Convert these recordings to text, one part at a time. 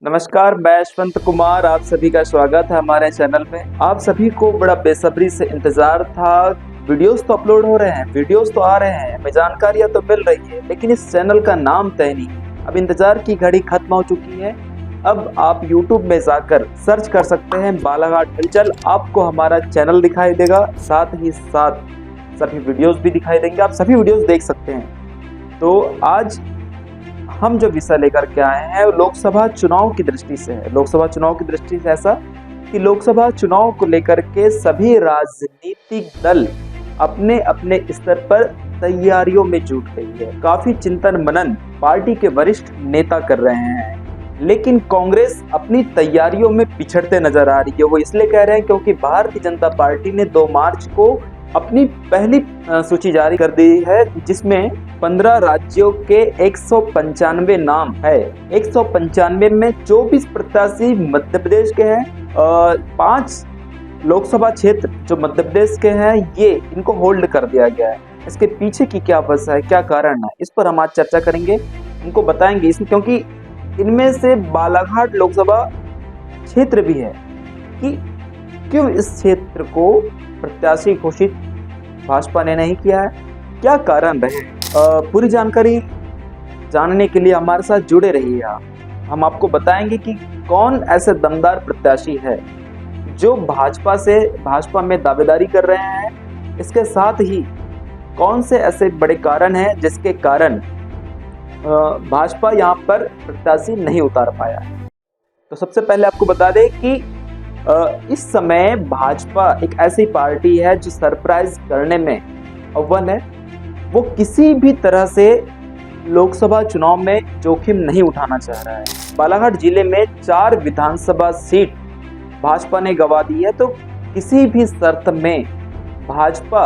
नमस्कार, मैं यशवंत कुमार। आप सभी का स्वागत है हमारे चैनल में। आप सभी को बड़ा बेसब्री से इंतजार था। वीडियोस तो अपलोड हो रहे हैं, वीडियोस तो आ रहे हैं, हमें जानकारियां तो मिल रही है, लेकिन इस चैनल का नाम तय नहीं। अब इंतजार की घड़ी खत्म हो चुकी है। अब आप YouTube में जाकर सर्च कर सकते हैं बालाघाट हलचल, आपको हमारा चैनल दिखाई देगा, साथ ही साथ सभी वीडियोस भी दिखाई देंगे। आप सभी वीडियोस देख सकते हैं। तो आज हम जो विषय लेकर के आए हैं वो लोकसभा चुनाव की दृष्टि से है। लोकसभा चुनाव की दृष्टि से ऐसा कि लोकसभा चुनाव को लेकर के सभी राजनीतिक दल अपने अपने स्तर पर तैयारियों में जुट गई है। काफी चिंतन मनन पार्टी के वरिष्ठ नेता कर रहे हैं, लेकिन कांग्रेस अपनी तैयारियों में पिछड़ते नजर आ रही है। वो इसलिए कह रहे हैं क्योंकि भारतीय जनता पार्टी ने 2 मार्च को अपनी पहली सूची जारी कर दी है, जिसमें 15 राज्यों के 195 नाम है। 195 में 24 प्रत्याशी मध्य प्रदेश के हैं। 5 लोकसभा क्षेत्र जो मध्य प्रदेश के हैं, ये इनको होल्ड कर दिया गया है। इसके पीछे की क्या वजह है, क्या कारण है, इस पर हम आज चर्चा करेंगे, इनको बताएंगे। इसमें क्योंकि इनमें से बालाघाट लोकसभा क्षेत्र भी है कि क्यों इस क्षेत्र को प्रत्याशी घोषित भाजपा ने नहीं किया है, क्या कारण रहे। पूरी जानकारी जानने के लिए हमारे साथ जुड़े रहिए। हम आपको बताएंगे कि कौन ऐसे दमदार प्रत्याशी है जो भाजपा में दावेदारी कर रहे हैं। इसके साथ ही कौन से ऐसे बड़े कारण हैं जिसके कारण भाजपा यहाँ पर प्रत्याशी नहीं उतार पाया है। तो सबसे पहले आपको बता दें कि इस समय भाजपा एक ऐसी पार्टी है जो सरप्राइज करने में अव्वल है। वो किसी भी तरह से लोकसभा चुनाव में जोखिम नहीं उठाना चाह रहा है। बालाघाट जिले में 4 विधानसभा सीट भाजपा ने गंवा दी है, तो किसी भी शर्त में भाजपा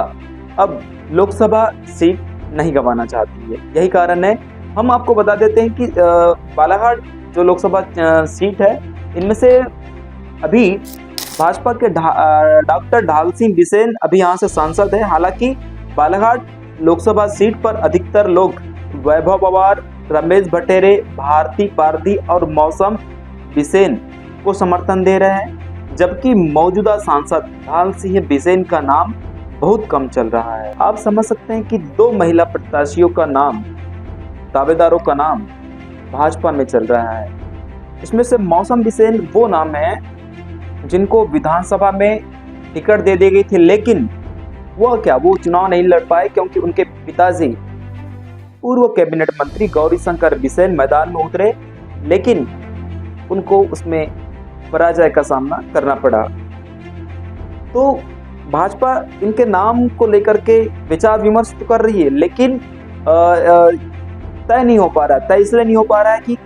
अब लोकसभा सीट नहीं गंवाना चाहती है। यही कारण है। हम आपको बता देते हैं कि बालाघाट जो लोकसभा सीट है, इनमें से अभी भाजपा के डॉक्टर ढाल सिंह बिसेन अभी यहाँ से सांसद है। हालांकि बालाघाट लोकसभा सीट पर अधिकतर लोग वैभव पवार, रमेश भट्टेरे, भारती पारधी और मौसम बिसेन को समर्थन दे रहे हैं, जबकि मौजूदा सांसद ढाल सिंह बिसेन का नाम बहुत कम चल रहा है। आप समझ सकते हैं कि 2 महिला प्रत्याशियों का नाम, दावेदारों का नाम भाजपा में चल रहा है। इसमें से मौसम बिसेन वो नाम है जिनको विधानसभा में टिकट दे दी गई थी, लेकिन वो चुनाव नहीं लड़ पाए क्योंकि उनके पिताजी पूर्व कैबिनेट मंत्री गौरीशंकर बिसेन मैदान में उतरे, लेकिन उनको उसमें पराजय का सामना करना पड़ा। तो भाजपा इनके नाम को लेकर के विचार विमर्श तो कर रही है, लेकिन तय नहीं हो पा रहा। तय इसलिए नहीं हो पा रहा है कि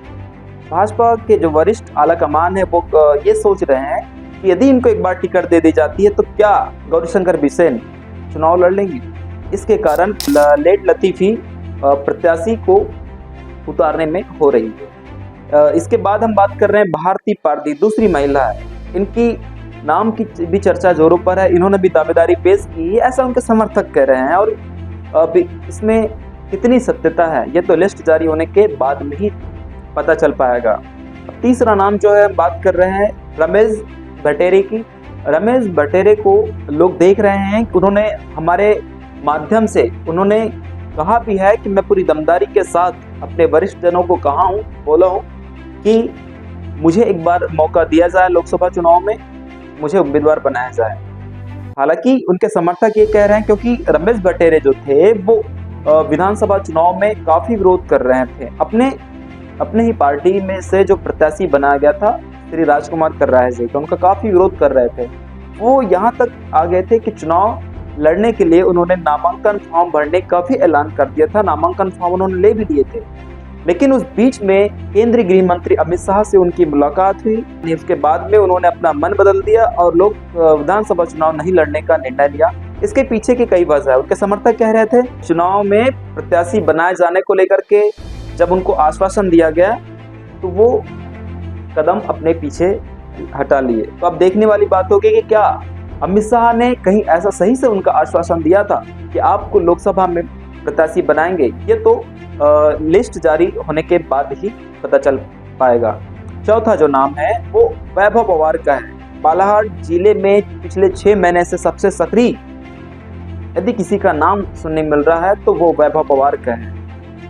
भाजपा के जो वरिष्ठ आला कमान है वो ये सोच रहे हैं कि यदि इनको एक बार टिकट दे दी जाती है तो क्या गौरीशंकर बिसेन चुनाव लड़ लेंगे। इसके कारण लेट लतीफी प्रत्याशी को उतारने में हो रही है। इसके बाद हम बात कर रहे हैं भारती पारधी, दूसरी महिला है। इनकी नाम की भी चर्चा जोरों पर है। इन्होंने भी दावेदारी पेश की है, ऐसा उनके समर्थक कह रहे हैं। और इसमें कितनी सत्यता है ये तो लिस्ट जारी होने के बाद में ही पता चल पाएगा। तीसरा नाम जो है बात कर रहे हैं रमेश भट्टेरे की। रमेश भट्टेरे को लोग देख रहे हैं कि उन्होंने हमारे माध्यम से उन्होंने कहा भी है कि मैं पूरी दमदारी के साथ अपने वरिष्ठ जनों को बोला हूँ कि मुझे एक बार मौका दिया जाए, लोकसभा चुनाव में मुझे उम्मीदवार बनाया जाए। हालांकि उनके समर्थक ये कह रहे हैं क्योंकि रमेश भट्टेरे जो थे वो विधानसभा चुनाव में काफी विरोध कर रहे थे। अपने ही पार्टी में से जो प्रत्याशी बनाया गया था श्री राजकुमार कर्राहे जी का, उनका काफी विरोध कर रहे थे। वो यहाँ तक आ गए थे कि चुनाव लड़ने के लिए उन्होंने नामांकन फॉर्म भरने का भी ऐलान कर दिया था। नामांकन फॉर्म उन्होंने ले भी दिए थे, लेकिन उस बीच में केंद्रीय गृह मंत्री अमित शाह से उनकी मुलाकात हुई। उसके बाद में उन्होंने अपना मन बदल दिया और लोग विधानसभा चुनाव नहीं लड़ने का निर्णय लिया। इसके पीछे की कई वजह है। उनके समर्थक कह रहे थे चुनाव में प्रत्याशी बनाए जाने को लेकर के जब उनको आश्वासन दिया गया तो वो कदम अपने पीछे हटा लिए। तो अब देखने वाली बात होगी कि क्या अमित शाह ने कहीं ऐसा सही से उनका आश्वासन दिया था कि आपको लोकसभा में प्रत्याशी बनाएंगे। ये तो लिस्ट जारी होने के बाद ही पता चल पाएगा। चौथा जो नाम है वो वैभव पवार का है। बालाघाट जिले में पिछले 6 महीने से सबसे सक्रिय यदि किसी का नाम सुनने मिल रहा है तो वो वैभव पवार का है।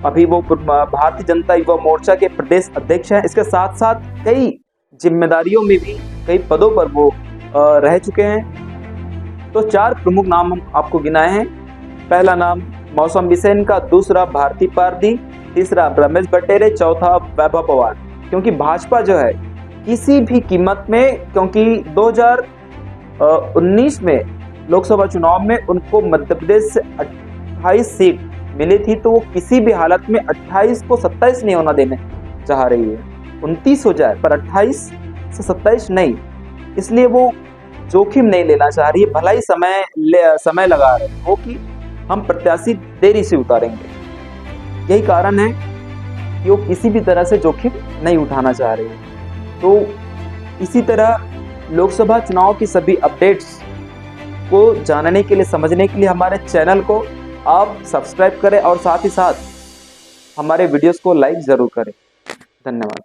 अभी वो भारतीय जनता युवा मोर्चा के प्रदेश अध्यक्ष हैं। इसके साथ साथ कई जिम्मेदारियों में भी कई पदों पर वो रह चुके हैं। तो 4 प्रमुख नाम हम आपको गिनाए हैं। पहला नाम मौसम बिसेन का, दूसरा भारती पारदी, तीसरा रमेश बटेरे, चौथा वैभव पवार। क्योंकि भाजपा जो है किसी भी कीमत में, क्योंकि 2019 में लोकसभा चुनाव में उनको मध्य प्रदेश से 28 सीट मिली थी, तो वो किसी भी हालत में 28 को 27 नहीं होना देने चाह रही है। 29 हो जाए पर 28 से 27 नहीं, इसलिए वो जोखिम नहीं लेना चाह रही है। भला ही समय लगा रहे हो कि हम प्रत्याशी देरी से उतारेंगे, यही कारण है कि वो किसी भी तरह से जोखिम नहीं उठाना चाह रही है। तो इसी तरह लोकसभा चुनाव की सभी अपडेट्स को जानने के लिए, समझने के लिए हमारे चैनल को आप सब्सक्राइब करें और साथ ही साथ हमारे वीडियोस को लाइक ज़रूर करें। धन्यवाद।